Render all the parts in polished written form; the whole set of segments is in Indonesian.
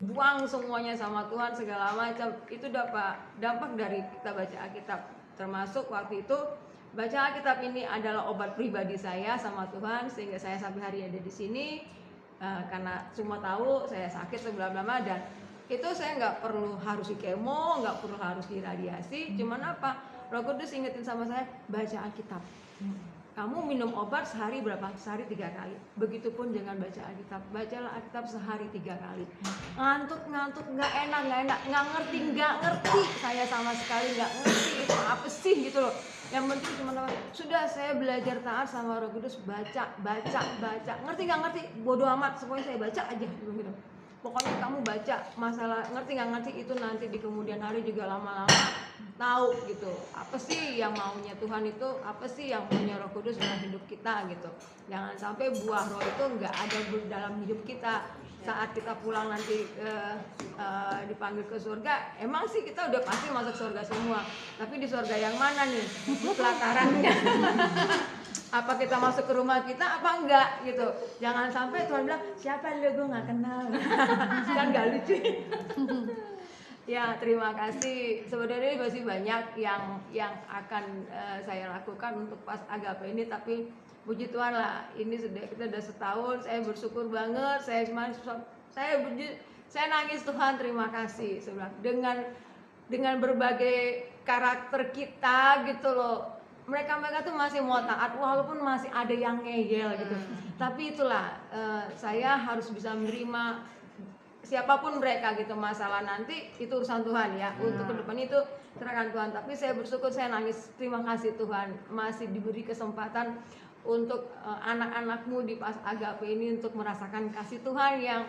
buang semuanya sama Tuhan segala macam. Itu dampak dari kita baca Alkitab. Termasuk waktu itu baca Alkitab ini adalah obat pribadi saya sama Tuhan, sehingga saya sampai hari ada di sini. Karena semua tahu saya sakit sebelum lama, dan itu saya nggak perlu harus di kemo, nggak perlu harus diradiasi. Cuman apa, Roh Kudus ingetin sama saya, baca Alkitab. Kamu minum obat sehari berapa? Sehari 3 kali. Begitupun dengan baca Alkitab. Bacalah Alkitab sehari 3 kali. Ngantuk, nggak enak, nggak ngerti. Saya sama sekali nggak ngerti itu apa sih gitu loh. Yang penting cuma sudah saya belajar taat sama Roh Kudus, baca. Ngerti nggak ngerti, bodoh amat. Pokoknya saya baca aja gitu. Pokoknya kamu baca, masalah ngerti nggak ngerti itu nanti di kemudian hari juga lama-lama tahu gitu. Apa sih yang maunya Tuhan itu, apa sih yang maunya Roh Kudus dalam hidup kita gitu. Jangan sampai buah roh itu nggak ada dalam hidup kita. Saat kita pulang nanti dipanggil ke surga, emang sih kita udah pasti masuk surga semua. Tapi di surga yang mana nih pelatarannya? Apa kita masuk ke rumah kita apa enggak gitu. Jangan sampai Tuhan bilang, siapa lu, gue nggak kenal. Kan nggak lucu. Ya, terima kasih. Sebenarnya masih banyak yang akan saya lakukan untuk pas agape ini, tapi puji Tuhan lah, ini kita udah setahun. Saya bersyukur banget. Saya nangis, Tuhan terima kasih. Dengan berbagai karakter kita gitu loh. Mereka tuh masih mau taat walaupun masih ada yang ngeyel gitu. Tapi itulah saya harus bisa menerima siapapun mereka gitu. Masalah nanti itu urusan Tuhan ya. Untuk ke depan itu serahkan Tuhan. Tapi saya bersyukur, saya nangis, terima kasih Tuhan masih diberi kesempatan untuk anak-anakmu di pas agape ini untuk merasakan kasih Tuhan yang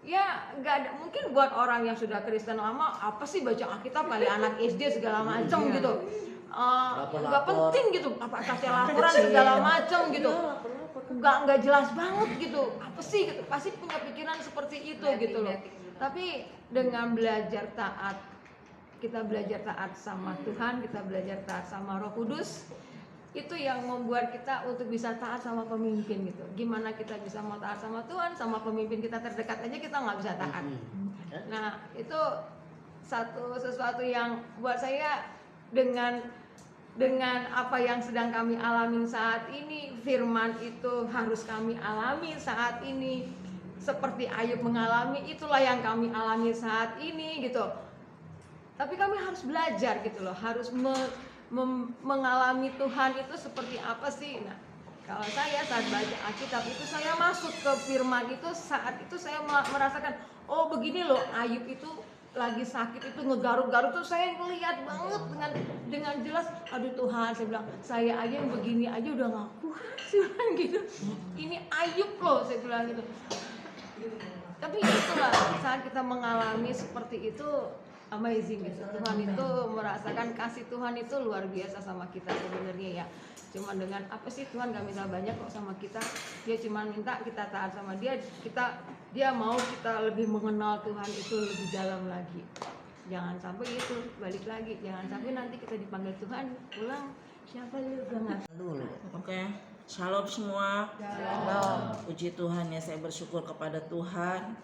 ya nggak ada. Mungkin buat orang yang sudah Kristen lama, apa sih baca Alkitab kali anak SD segala macam gitu. Nggak penting gitu, apa kasih laporan segala macam gitu, nggak jelas banget gitu, apa sih gitu, pasti punya pikiran seperti itu gitu loh. Tapi dengan belajar taat, kita belajar taat sama Tuhan, kita belajar taat sama Roh Kudus, itu yang membuat kita untuk bisa taat sama pemimpin gitu. Gimana kita bisa mau taat sama Tuhan, sama pemimpin kita terdekat aja kita nggak bisa taat. Nah itu sesuatu yang buat saya, dengan apa yang sedang kami alami saat ini, firman itu harus kami alami saat ini. Seperti Ayub mengalami, itulah yang kami alami saat ini gitu. Tapi kami harus belajar gitu loh, harus mengalami Tuhan itu seperti apa sih. Nah, kalau saya saat baca Alkitab itu, saya masuk ke firman itu, saat itu saya merasakan, oh begini loh Ayub itu lagi sakit itu ngegaruk-garuk tuh, saya ngeliat banget dengan jelas. Aduh Tuhan, saya bilang, saya aja yang begini aja udah gak kuat, saya bilang gitu. Ini Ayub loh, saya bilang gitu. Tapi itulah, saat kita mengalami seperti itu, amazing gitu. Tuhan itu merasakan kasih Tuhan itu luar biasa sama kita sebenarnya ya. Cuma dengan apa sih, Tuhan gak minta banyak kok sama kita. Dia cuma minta kita taat sama dia. Dia mau kita lebih mengenal Tuhan itu lebih dalam lagi. Jangan sampai itu balik lagi. Jangan sampai nanti kita dipanggil Tuhan pulang, siapa lu banget dulu. Oke. Shalom semua. Shalom. Puji Tuhan ya, saya bersyukur kepada Tuhan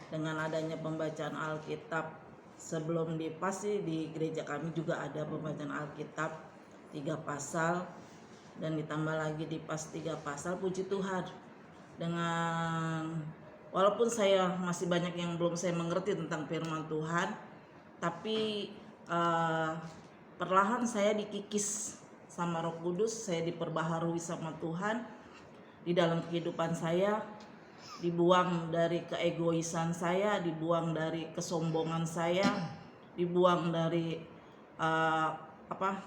dengan adanya pembacaan Alkitab. Sebelum di PAS sih di gereja kami juga ada pembacaan Alkitab 3 pasal, dan ditambah lagi di PAS 3 pasal. Puji Tuhan, dengan walaupun saya masih banyak yang belum saya mengerti tentang firman Tuhan, tapi perlahan saya dikikis sama Roh Kudus, saya diperbaharui sama Tuhan di dalam kehidupan saya, dibuang dari keegoisan saya, dibuang dari kesombongan saya, dibuang dari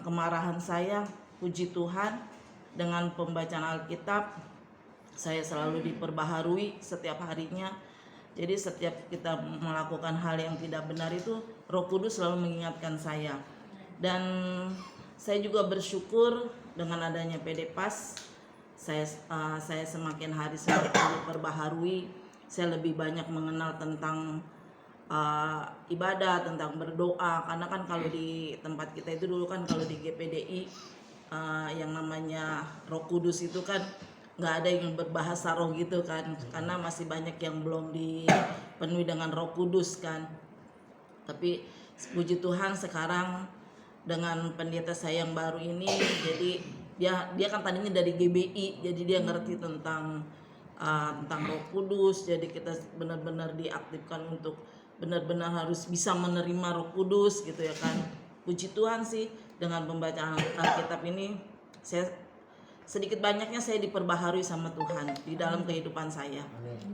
kemarahan saya. Puji Tuhan, dengan pembacaan Alkitab saya selalu diperbaharui setiap harinya. Jadi setiap kita melakukan hal yang tidak benar itu, Roh Kudus selalu mengingatkan saya. Dan saya juga bersyukur dengan adanya PD PAS, saya semakin hari semakin diperbaharui. Saya lebih banyak mengenal tentang ibadah, tentang berdoa. Karena kan kalau di tempat kita itu dulu kan, kalau di GPDI yang namanya Roh Kudus itu kan nggak ada yang berbahasa roh gitu kan, karena masih banyak yang belum dipenuhi dengan Roh Kudus kan. Tapi puji Tuhan sekarang dengan pendeta saya yang baru ini, jadi dia kan tadinya dari GBI, jadi dia ngerti tentang Roh Kudus. Jadi kita benar-benar diaktifkan untuk benar-benar harus bisa menerima Roh Kudus gitu ya kan. Puji Tuhan sih, dengan pembacaan Alkitab ini saya sedikit banyaknya saya diperbaharui sama Tuhan di dalam kehidupan saya.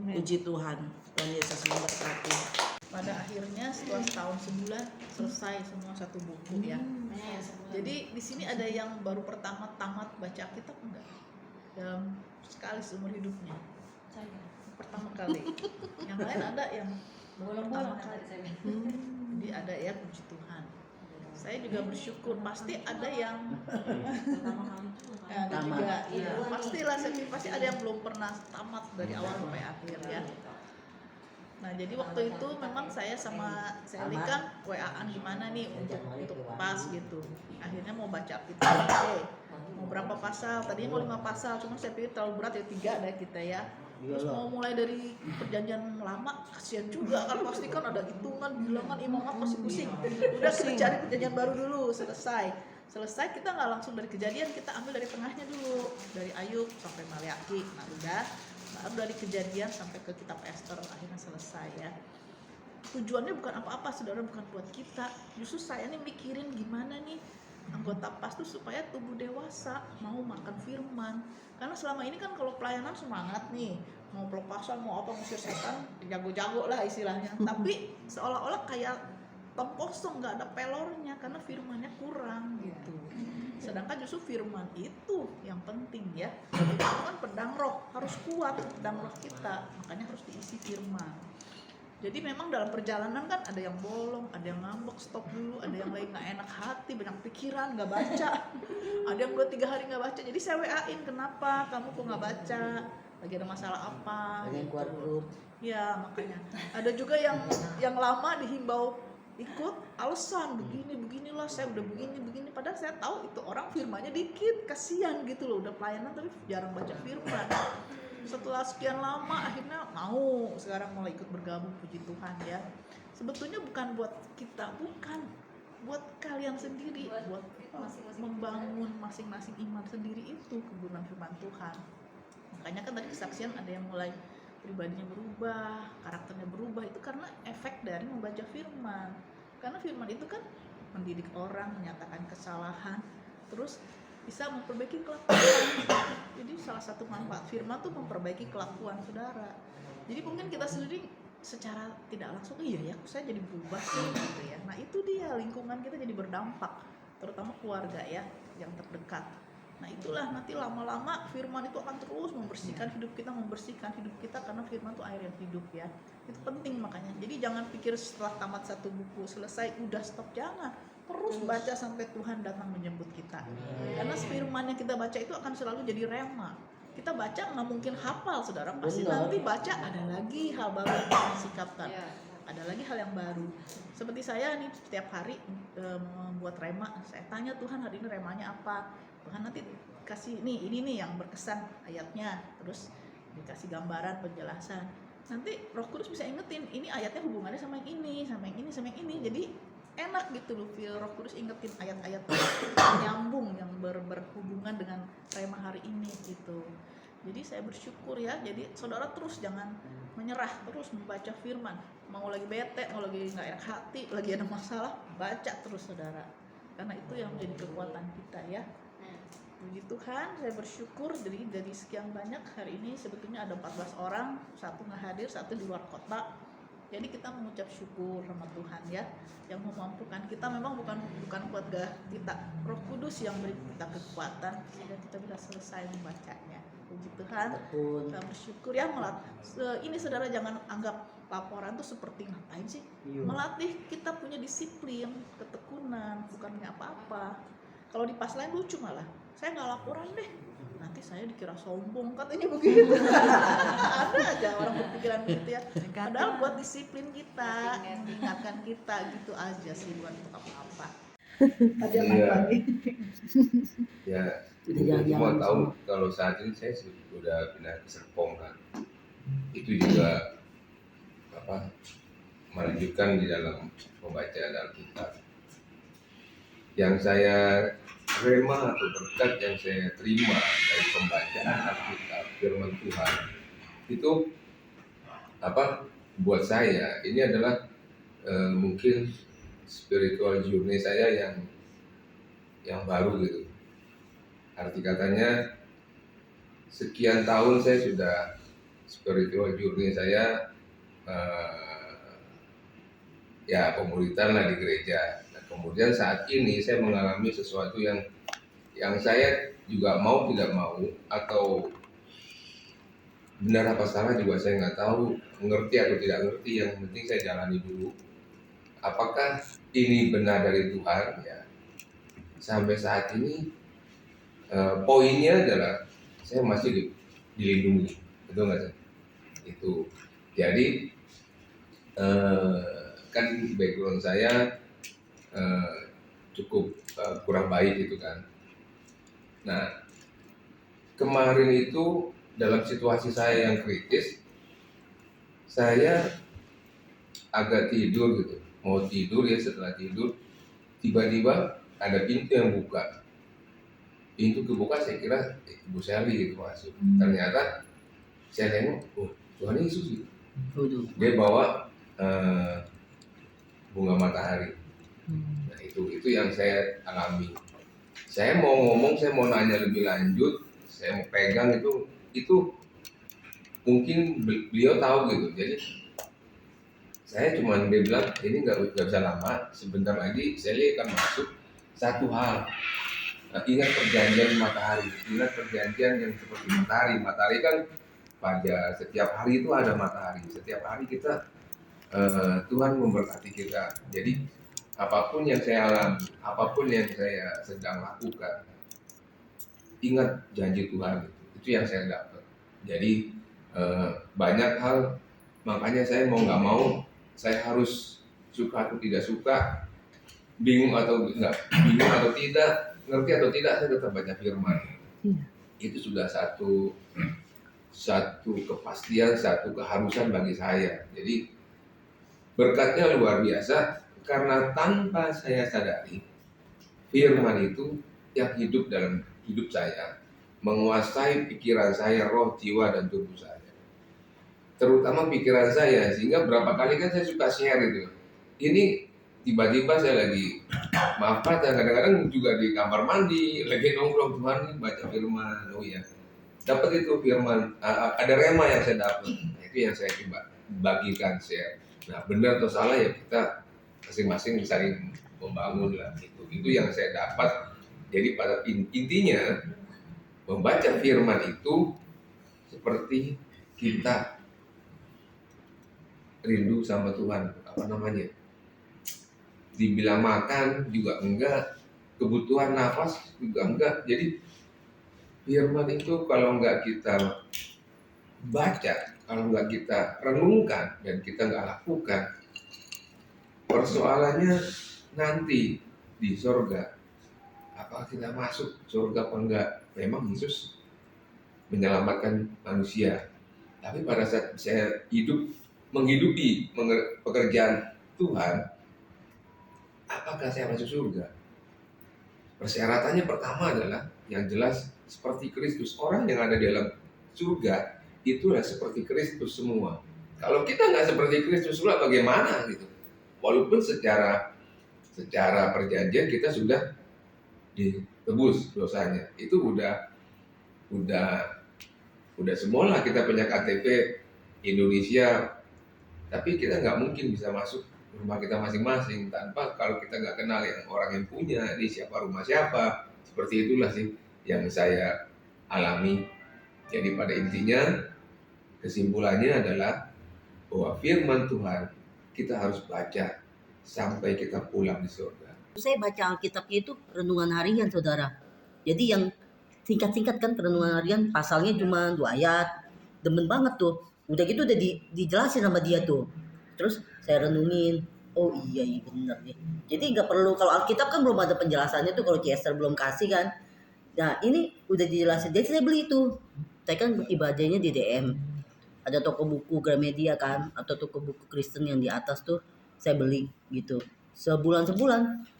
Puji Tuhan. Tuhan Yesus memberkati. Pada akhirnya setelah setahun sebulan selesai semua satu buku ya. Jadi di sini ada yang baru pertama tamat baca Alkitab enggak? Dalam sekali seumur hidupnya. Pertama kali. Yang lain ada yang pertama kali. Jadi ada ya, puji Tuhan. Saya juga bersyukur, pasti ada yang ada juga, ya, pastilah, pasti ada yang belum pernah tamat dari awal sampai akhir ya. Nah jadi waktu itu memang saya sama Sally kan WA-an gimana nih untuk pas gitu. Akhirnya mau baca Alkitab, mau berapa pasal? Tadinya mau 5 pasal, cuma saya pikir terlalu berat ya 3 ada kita ya. Terus mau mulai dari perjanjian lama, kasihan juga kan, pasti kan ada hitungan, bilangan, imamat pasti pusing. Udah kita cari perjanjian baru dulu, selesai kita nggak langsung dari Kejadian, kita ambil dari tengahnya dulu, dari Ayub sampai Maleakhi. Nah udah, baru dari Kejadian sampai ke kitab Ester, akhirnya selesai ya. Tujuannya bukan apa-apa, saudara, bukan buat kita. Justru saya nih mikirin gimana nih anggota PAS tuh supaya tubuh dewasa, mau makan firman. Karena selama ini kan kalau pelayanan semangat nih, mau pelepasan, mau apa, ngusir setan, jago-jago lah istilahnya. Tapi seolah-olah kayak tong kosong, nggak ada pelornya karena firmannya kurang gitu. Sedangkan justru firman itu yang penting ya. Itu kan pedang roh, harus kuat pedang roh kita, makanya harus diisi firman. Jadi memang dalam perjalanan kan ada yang bolong, ada yang ngambek, stop dulu, ada yang lagi nggak enak hati, banyak pikiran, nggak baca, ada yang 2-3 hari nggak baca. Jadi saya WA-in, kenapa kamu kok nggak baca, lagi ada masalah apa? Ada yang keluar grup. Ya makanya. Ada juga yang lama dihimbau ikut, alasan beginilah, saya udah begini. Padahal saya tahu itu orang firmannya dikit, kasihan gitu loh, udah pelayanan tapi jarang baca firman. Setelah sekian lama akhirnya mau sekarang mulai ikut bergabung, puji Tuhan ya. Sebetulnya bukan buat kita, bukan buat kalian sendiri, buat membangun masing-masing iman sendiri itu kebenaran firman Tuhan. Makanya kan tadi kesaksian ada yang mulai pribadinya berubah, karakternya berubah, itu karena efek dari membaca firman. Karena firman itu kan mendidik orang, menyatakan kesalahan, terus bisa memperbaiki kelakuan. Jadi salah satu manfaat firman tuh memperbaiki kelakuan saudara. Jadi mungkin kita sendiri secara tidak langsung, iya ya, saya jadi berubah sih gitu ya. Nah itu dia, lingkungan kita jadi berdampak, terutama keluarga ya, yang terdekat. Nah itulah nanti lama-lama firman itu akan terus membersihkan hidup kita, karena firman itu air yang hidup ya. Itu penting makanya. Jadi jangan pikir setelah tamat satu buku selesai udah stop, jangan. Terus baca sampai Tuhan datang menjemput kita. Karena firman yang kita baca itu akan selalu jadi rema. Kita baca nggak mungkin hafal, saudara. Pasti nanti baca ada lagi hal baru yang kita sikapkan. Ada lagi hal yang baru. Seperti saya nih setiap hari membuat rema. Saya tanya Tuhan, hari ini remanya apa? Tuhan nanti kasih nih, ini nih yang berkesan ayatnya. Terus dikasih gambaran, penjelasan. Nanti Roh Kudus bisa ingetin, ini ayatnya hubungannya sama yang ini, sama yang ini, sama yang ini. Jadi enak gitu loh, Roh Kudus ingetin ayat-ayat nyambung yang berhubungan dengan tema hari ini gitu. Jadi saya bersyukur ya. Jadi saudara terus jangan menyerah, terus membaca firman. Mau lagi bete, mau lagi nggak enak hati, lagi ada masalah, baca terus saudara. Karena itu yang menjadi kekuatan kita ya. Puji Tuhan, saya bersyukur dari sekian banyak hari ini sebetulnya ada 14 orang, satu nggak hadir, satu di luar kota. Jadi kita mengucap syukur sama Tuhan ya, yang memampukan kita. Memang bukan buat kita, Roh Kudus yang beri kita kekuatan sehingga kita bisa selesai membacanya. Puji Tuhan, kita bersyukur ya. Ini saudara jangan anggap laporan tuh seperti ngapain sih? Melatih kita punya disiplin, ketekunan, bukannya apa-apa. Kalau di pas lain lucu malah, saya nggak laporan deh, nanti saya dikira sombong katanya begitu. Ada aja orang berpikiran gitu ya. Padahal buat disiplin kita, mengingatkan kita gitu aja sih, bukan untuk apa-apa. Ada yang lagi. Ya, Udah Saya cuma jalan-jalan tahu semua. kalau saat ini saya sudah pindah ke Serpong kan. Itu juga melanjutkan di dalam pembacaan Alkitab. Yang saya terima atau berkat yang saya terima dari pembacaan Alkitab firman Tuhan itu buat saya ini adalah mungkin spiritual journey saya yang baru gitu. Arti katanya sekian tahun saya sudah spiritual journey saya ya pemuritan lah di gereja. Nah, kemudian saat ini saya mengalami sesuatu yang saya juga mau tidak mau atau benar apa salah juga saya nggak tahu, mengerti atau tidak ngerti, yang penting saya jalani dulu. Apakah ini benar dari Tuhan? Ya, sampai saat ini poinnya adalah saya masih dilindungi, betul nggak sih? Itu jadi kan background saya cukup kurang baik gitu kan. Nah, kemarin itu dalam situasi saya yang kritis, saya agak tidur gitu, mau tidur ya, setelah tidur tiba-tiba ada pintu yang buka. Pintu kebuka, saya kira Ibu Sally gitu masuk. Ternyata saya tengok, Tuhan Yesus gitu. Dia bawa bunga matahari. Nah, itu yang saya alami. Saya mau ngomong, saya mau nanya lebih lanjut, saya mau pegang itu mungkin beliau tahu gitu. Jadi saya cuma dia bilang ini nggak bisa lama, sebentar lagi Sally akan masuk. Satu hal, ingat perjanjian matahari, ingat perjanjian yang seperti matahari. Matahari kan pada setiap hari itu ada matahari, setiap hari kita Tuhan memberkati kita. Jadi apapun yang saya alami, apapun yang saya sedang lakukan, ingat janji Tuhan. Itu yang saya dapat. Jadi banyak hal, makanya saya mau nggak mau, saya harus suka atau tidak suka, bingung atau tidak, ngerti atau tidak, saya tetap baca firman. Itu sudah satu kepastian, satu keharusan bagi saya. Jadi berkatnya luar biasa, karena tanpa saya sadari firman itu yang hidup dalam hidup saya, menguasai pikiran saya, roh, jiwa, dan tubuh saya, terutama pikiran saya. Sehingga berapa kali kan saya suka share itu, ini tiba-tiba saya lagi kadang-kadang juga di kamar mandi lagi nongkrong, Tuhan baca firman, oh ya dapat itu firman, ada rema yang saya dapat. Itu yang saya coba bagikan, share. Nah, benar atau salah ya kita masing-masing saling membangun lah. Itu yang saya dapat. Jadi pada intinya membaca firman itu seperti kita rindu sama Tuhan. Dibilang makan juga enggak, kebutuhan nafas juga enggak. Jadi firman itu kalau enggak kita baca, kalau nggak kita renungkan dan kita nggak lakukan, persoalannya nanti di surga, apakah kita masuk surga apa enggak? Memang Yesus menyelamatkan manusia, tapi pada saat saya menghidupi pekerjaan Tuhan, apakah saya masuk surga? Persyaratannya pertama adalah yang jelas seperti Kristus. Orang yang ada di dalam surga itulah seperti Kristus semua. Kalau kita nggak seperti Kristus pula bagaimana gitu? Walaupun secara perjanjian kita sudah ditebus dosanya, itu udah semualah, kita punya KTP Indonesia, tapi kita nggak mungkin bisa masuk rumah kita masing-masing tanpa, kalau kita nggak kenal yang orang yang punya, ini siapa, rumah siapa. Seperti itulah sih yang saya alami. Jadi pada intinya kesimpulannya adalah bahwa firman Tuhan kita harus baca sampai kita pulang di surga. Saya baca Alkitabnya itu renungan harian, saudara. Jadi yang singkat-singkat kan, renungan harian pasalnya cuma 2 ayat. Demen banget tuh. Udah gitu udah dijelasin sama dia tuh. Terus saya renungin, oh iya bener nih. Jadi nggak perlu, kalau Alkitab kan belum ada penjelasannya tuh, kalau Chester belum kasih kan. Nah ini udah dijelasin, jadi saya beli itu. Saya kan ibadahnya di DM, ada toko buku Gramedia kan, atau toko buku Kristen yang di atas tuh saya beli gitu. Sebulan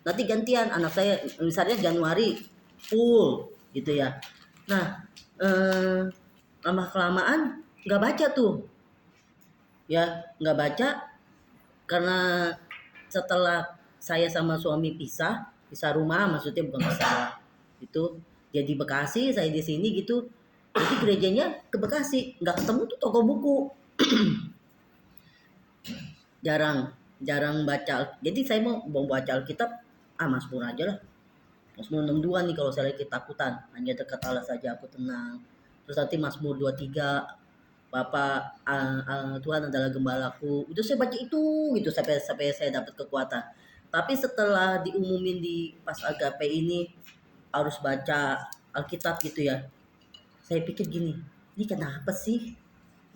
nanti gantian anak saya, misalnya Januari full gitu ya. Nah lama kelamaan nggak baca tuh ya, nggak baca karena setelah saya sama suami pisah rumah, maksudnya bukan pisah itu, dia di Bekasi saya di sini gitu, jadi gerejanya ke Bekasi, nggak ketemu tuh toko buku. jarang baca, jadi saya mau baca Alkitab, Mazmur aja lah, Mazmur 62 nih kalau saya lagi ketakutan, hanya dekat Allah saja aku tenang. Terus nanti Mazmur 23, Bapak Tuhan adalah gembalaku. Itu saya baca itu gitu sampai saya dapat kekuatan. Tapi setelah diumumin di pas agape ini harus baca Alkitab gitu ya. Saya pikir gini, ini kenapa sih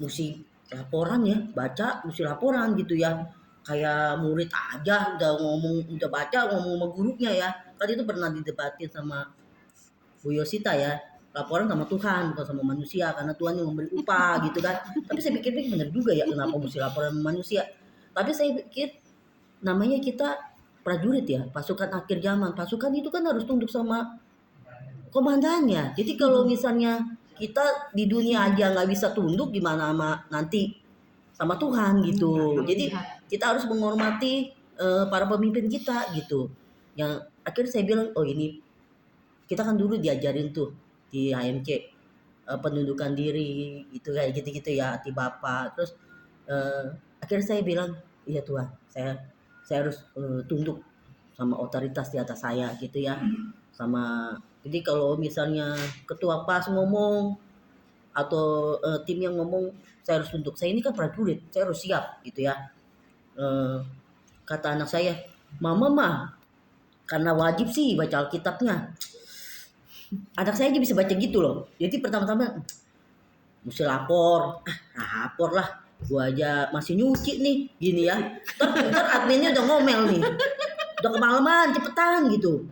mesti laporan ya, baca mesti laporan gitu ya. Kayak murid aja udah baca ngomong sama gurunya ya. Kan itu pernah didebatin sama Bu Yosita ya, laporan sama Tuhan bukan sama manusia, karena Tuhan yang memberi upah gitu kan. Tapi saya pikir benar juga ya, kenapa mesti laporan sama manusia. Tapi saya pikir namanya kita prajurit ya, pasukan akhir zaman. Pasukan itu kan harus tunduk sama komandannya. Jadi kalau misalnya kita di dunia aja nggak bisa tunduk, gimana sama nanti sama Tuhan gitu. Jadi kita harus menghormati para pemimpin kita gitu. Yang akhirnya saya bilang, oh ini kita kan dulu diajarin tuh di HMC pendudukan diri gitu, kayak gitu-gitu ya, hati Bapak. Terus akhirnya saya bilang, iya Tuhan, saya harus tunduk sama otoritas di atas saya gitu ya. Jadi kalau misalnya ketua PAS ngomong atau tim yang ngomong, saya harus tunduk. Saya ini kan prajurit, saya harus siap gitu ya. Kata anak saya, mama karena wajib sih baca Alkitabnya. Anak saya aja bisa baca gitu loh. Jadi pertama-tama mesti lapor lah, gua aja masih nyuci nih gini ya. Ntar adminnya udah ngomel nih, udah kemalaman cepetan gitu.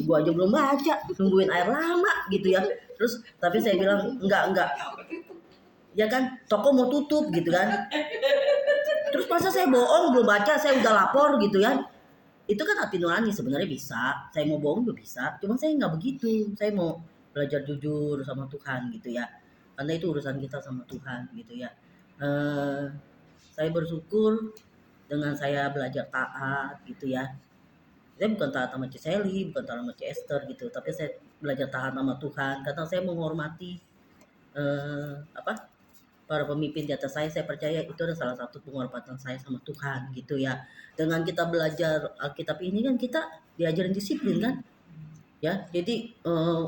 Gua aja belum baca, nungguin air lama gitu ya. Terus tapi saya bilang enggak, ya kan toko mau tutup gitu kan. Terus masa saya bohong belum baca saya udah lapor gitu ya. Itu kan hati nurani, sebenarnya bisa, saya mau bohong juga bisa, cuma saya nggak begitu, saya mau belajar jujur sama Tuhan gitu ya, karena itu urusan kita sama Tuhan gitu ya. Saya bersyukur dengan saya belajar taat gitu ya. Saya bukan taat sama Ciseli, bukan taat sama Esther gitu, tapi saya belajar taat sama Tuhan karena saya menghormati para pemimpin di atas saya percaya itu adalah salah satu penghormatan saya sama Tuhan gitu ya. Dengan kita belajar Alkitab ini kan kita diajarin disiplin kan ya. Jadi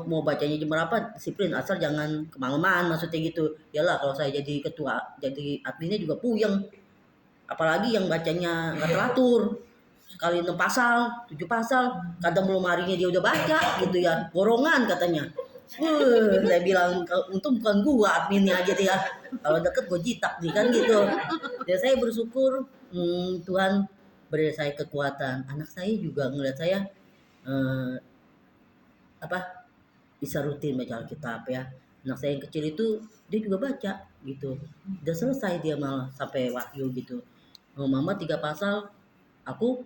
mau bacanya jam berapa disiplin, asal jangan kemalaman, maksudnya gitu. Yalah kalau saya jadi ketua, jadi adminnya juga puyeng, apalagi yang bacanya nggak teratur, sekali 6 pasal 7 pasal, kadang belum harinya dia udah baca gitu ya, gorongan katanya. Saya bilang untung bukan gua adminnya aja ya, kalau deket gua jitak nih kan gitu. Dan saya bersyukur Tuhan beri saya kekuatan. Anak saya juga ngeliat saya bisa rutin baca Alkitab ya. Anak saya yang kecil itu dia juga baca gitu, udah selesai dia malah sampai Wahyu gitu. Mama 3 pasal, aku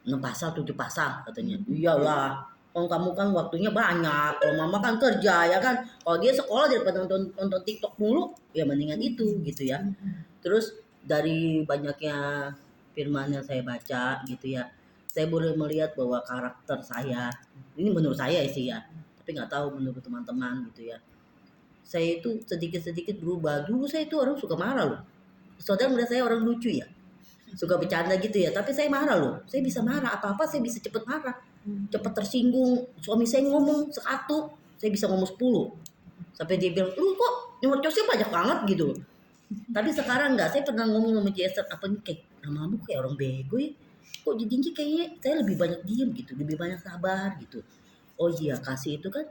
6 pasal 7 pasal katanya. Iyalah, kamu kan waktunya banyak, kalau mama kan kerja ya kan. Kalau dia sekolah daripada nonton TikTok mulu, ya mendingan itu gitu ya. Terus dari banyaknya firman yang saya baca gitu ya, saya boleh melihat bahwa karakter saya, ini menurut saya sih ya, tapi nggak tahu menurut teman-teman gitu ya, saya itu sedikit-sedikit berubah. Dulu saya itu orang suka marah loh. Saudara melihat saya orang lucu ya, suka bercanda gitu ya, tapi saya marah loh. Saya bisa marah, apa-apa saya bisa cepet marah, cepet tersinggung. Suami saya ngomong 1, saya bisa ngomong 10. Sampai dia bilang, lu kok nyerocosnya banyak banget gitu. Tapi sekarang enggak, saya pernah ngomong sama Jason, apa nih kayak namamu kayak orang bego ya. Kok jadinya kayaknya saya lebih banyak diem gitu, lebih banyak sabar gitu. Oh iya, kasih itu kan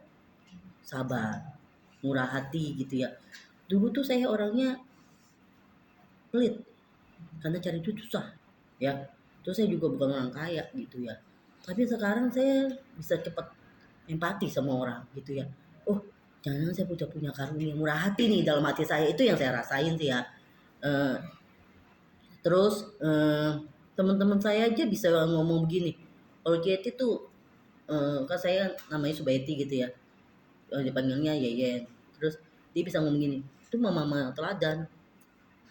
sabar, murah hati gitu ya. Dulu tuh saya orangnya pelit, karena cari duit susah ya. Terus saya juga bukan orang kaya gitu ya, tapi sekarang saya bisa cepat empati sama orang gitu ya. Oh, jangan saya udah punya karunia murah hati nih dalam hati saya, itu yang saya rasain sih ya. Eh, Terus teman-teman saya aja bisa ngomong begini. Kalau Kieti tuh kan saya namanya Subaiti gitu ya. Dipanggilnya Yeyen. Terus dia bisa ngomong gini, itu mama teladan.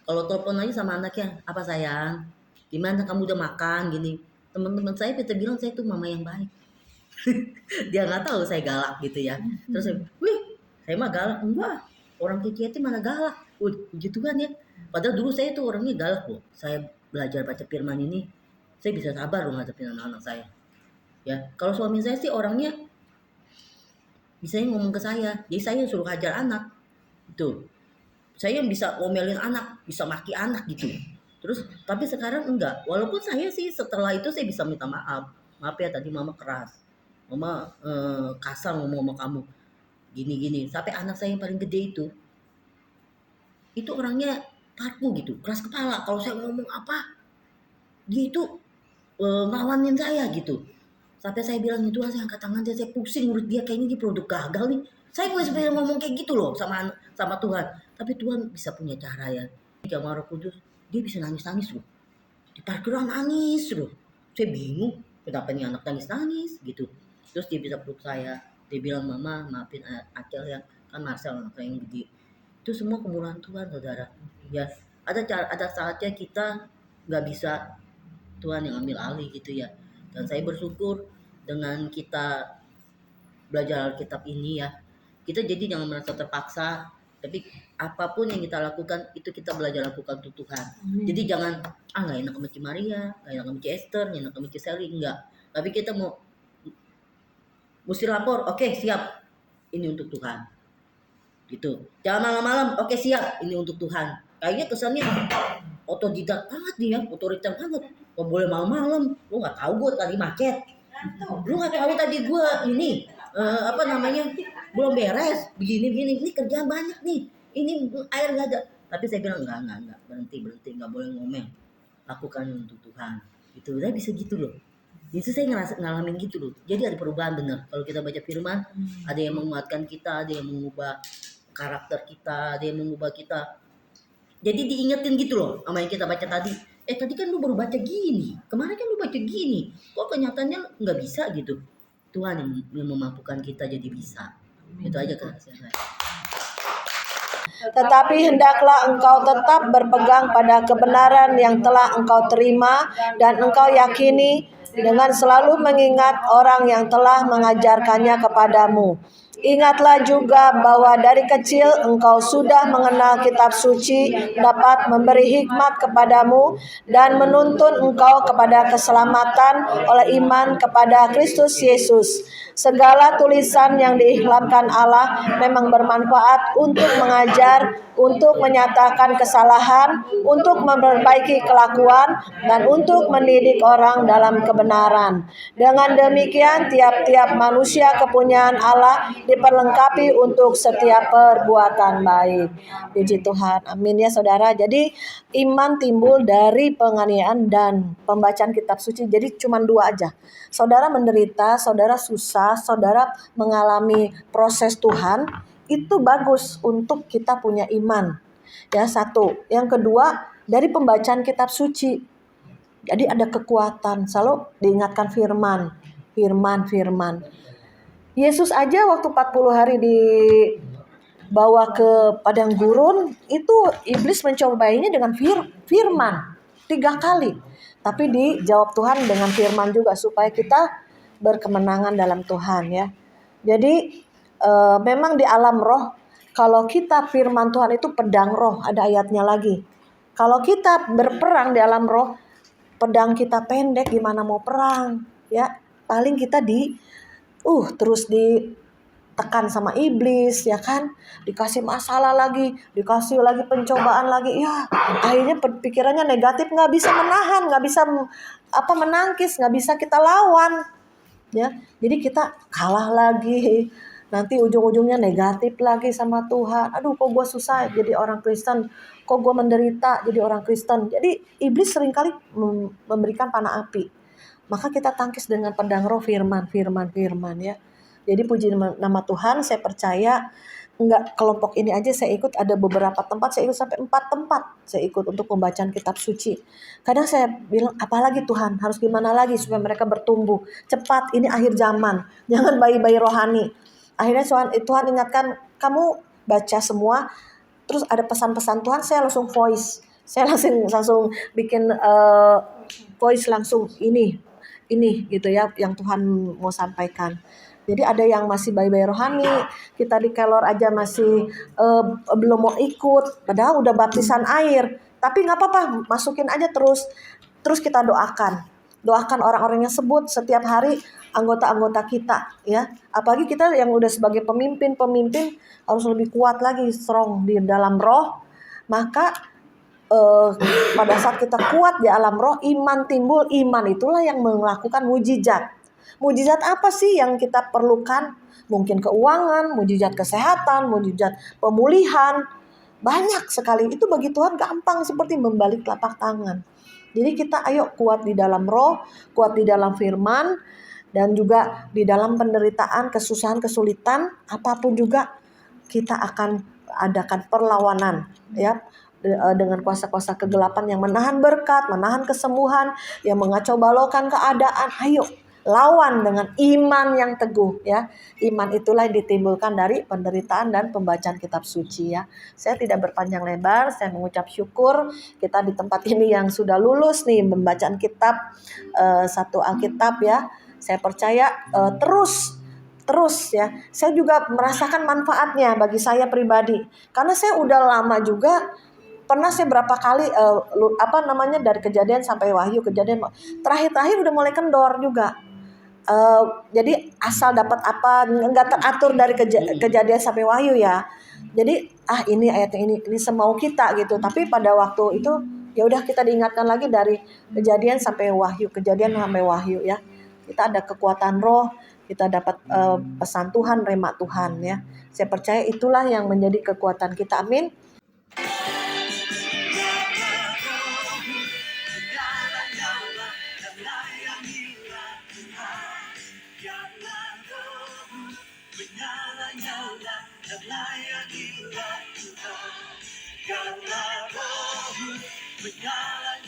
Kalau telepon aja sama anaknya, apa sayang? Gimana kamu udah makan gini? Teman-teman saya bisa bilang saya tuh mama yang baik. Dia nggak tahu saya galak gitu ya. Terus saya, wih, saya mah galak enggak. Orang Kieti mana galak? Gitu kan ya. Padahal dulu saya tuh orangnya galak loh. Saya belajar baca firman ini, saya bisa sabar loh ngadepin anak-anak saya. Ya, kalau suami saya sih orangnya bisanya ngomong ke saya, jadi saya yang suruh hajar anak. Itu. Saya yang bisa ngomelin anak, bisa maki anak gitu. Terus, tapi sekarang enggak. Walaupun saya sih setelah itu saya bisa minta maaf. Maaf ya tadi mama keras. Mama kasar ngomong sama kamu. Gini-gini. Sampai anak saya yang paling gede itu orangnya parku gitu, keras kepala. Kalau saya ngomong apa, dia itu ngelawanin saya gitu. Sampai saya bilang itu saya angkat tangan dia, saya pusing menurut dia kayaknya dia produk gagal nih. Saya nggak sebenarnya ngomong kayak gitu loh sama Tuhan. Tapi Tuhan bisa punya cara ya. Jamaah Roh Kudus, dia bisa nangis-nangis loh. Di parkiran nangis loh. Saya bingung kenapa nih anak nangis-nangis gitu. Terus dia bisa peluk saya. Dia bilang, mama maafin Acel ya. Kan Marcel anak saya yang gede. Itu semua kemurahan Tuhan saudara. Ya ada saatnya kita nggak bisa, Tuhan yang ambil alih gitu ya. Dan saya bersyukur dengan kita belajar Alkitab ini ya, kita jadi jangan merasa terpaksa, tapi apapun yang kita lakukan itu kita belajar lakukan untuk Tuhan. Jadi jangan nggak enak sama Ci Maria, nggak enak sama Ci Esther, nggak enak sama Ci Sally, enggak. Tapi kita mesti lapor, oke siap, ini untuk Tuhan. Gitu. Jangan malam-malam, oke siap, ini untuk Tuhan. Kayaknya kesannya otodidak banget nih ya, otoriter banget. Gak boleh malam-malam, lu nggak tahu gue tadi macet, lu nggak tahu tadi gue ini belum beres, begini, ini kerjaan banyak nih, ini air nggak ada. Tapi saya bilang enggak, berhenti, nggak boleh ngomel, lakukan untuk Tuhan. Itu udah bisa gitu loh. Itu saya ngalamin gitu loh. Jadi ada perubahan bener. Kalau kita baca firman, ada yang menguatkan kita, ada yang mengubah karakter kita, ada yang mengubah kita. Jadi diingetin gitu loh sama yang kita baca tadi. Tadi kan lu baru baca gini, kemarin kan lu baca gini, kok kenyataannya nggak bisa gitu. Tuhan yang memampukan kita jadi bisa. Itu aja kan. Tetapi hendaklah engkau tetap berpegang pada kebenaran yang telah engkau terima dan engkau yakini, dengan selalu mengingat orang yang telah mengajarkannya kepadamu. Ingatlah juga bahwa dari kecil engkau sudah mengenal kitab suci, dapat memberi hikmat kepadamu dan menuntun engkau kepada keselamatan oleh iman kepada Kristus Yesus. Segala tulisan yang diilhamkan Allah memang bermanfaat untuk mengajar, untuk menyatakan kesalahan, untuk memperbaiki kelakuan, dan untuk mendidik orang dalam kebenaran. Dengan demikian, tiap-tiap manusia kepunyaan Allah diperlengkapi untuk setiap perbuatan baik. Puji Tuhan. Amin ya saudara. Jadi iman timbul dari penganiayaan dan pembacaan kitab suci. Jadi cuma dua aja. Saudara menderita, saudara susah, saudara mengalami proses Tuhan, itu bagus untuk kita punya iman. Ya, satu. Yang kedua, dari pembacaan kitab suci. Jadi ada kekuatan, selalu diingatkan firman. Yesus aja waktu 40 hari dibawa ke padang gurun, itu iblis mencobainya dengan firman 3 kali. Tapi dijawab Tuhan dengan firman juga supaya kita berkemenangan dalam Tuhan ya. Jadi memang di alam roh, kalau kita firman Tuhan itu pedang roh, ada ayatnya lagi. Kalau kita berperang di alam roh, pedang kita pendek, gimana mau perang ya? Paling kita terus ditekan sama iblis ya kan, dikasih masalah lagi, dikasih lagi pencobaan lagi ya, akhirnya pikirannya negatif, nggak bisa menahan, nggak bisa menangkis, nggak bisa kita lawan ya. Jadi kita kalah lagi, nanti ujung-ujungnya negatif lagi sama Tuhan. Aduh, kok gue susah jadi orang Kristen, kok gue menderita jadi orang Kristen. Jadi iblis seringkali memberikan panah api. Maka kita tangkis dengan pedang roh, firman ya. Jadi puji nama Tuhan, saya percaya enggak kelompok ini aja saya ikut, ada beberapa tempat saya ikut, sampai 4 tempat saya ikut untuk pembacaan kitab suci. Kadang saya bilang, apalagi Tuhan, harus gimana lagi supaya mereka bertumbuh cepat, ini akhir zaman, jangan bayi-bayi rohani. Akhirnya Tuhan ingatkan, kamu baca semua, terus ada pesan-pesan Tuhan, saya langsung voice, saya langsung bikin voice langsung ini gitu ya yang Tuhan mau sampaikan. Jadi ada yang masih bayi-bayi rohani, kita di Kelor aja masih belum mau ikut, padahal udah baptisan air. Tapi nggak apa-apa, masukin aja terus kita doakan orang-orang yang sebut setiap hari, anggota-anggota kita ya. Apalagi kita yang udah sebagai pemimpin harus lebih kuat lagi, strong di dalam roh. Maka pada saat kita kuat di alam roh, iman timbul. Iman itulah yang melakukan mujizat. Mujizat apa sih yang kita perlukan? Mungkin keuangan, mujizat kesehatan, mujizat pemulihan. Banyak sekali. Itu bagi Tuhan gampang, seperti membalik telapak tangan. Jadi kita ayo kuat di dalam roh, kuat di dalam firman, dan juga di dalam penderitaan, kesusahan, kesulitan, apapun juga kita akan adakan perlawanan ya, dengan kuasa-kuasa kegelapan yang menahan berkat, menahan kesembuhan, yang mengacau balaukan keadaan. Ayo lawan dengan iman yang teguh ya. Iman itulah yang ditimbulkan dari penderitaan dan pembacaan kitab suci ya. Saya tidak berpanjang lebar, saya mengucap syukur kita di tempat ini yang sudah lulus nih pembacaan kitab satu Alkitab ya. Saya percaya terus ya. Saya juga merasakan manfaatnya bagi saya pribadi. Karena saya udah lama juga, pernah saya berapa kali dari Kejadian sampai Wahyu, terakhir udah mulai kendor juga. Jadi asal dapat apa nggak teratur dari Kejadian sampai Wahyu ya. Jadi ini ayatnya ini semau kita gitu. Tapi pada waktu itu ya udah, kita diingatkan lagi dari Kejadian sampai Wahyu ya. Kita ada kekuatan roh, kita dapat pesan Tuhan, rema Tuhan ya. Saya percaya itulah yang menjadi kekuatan kita. Amin. Menyala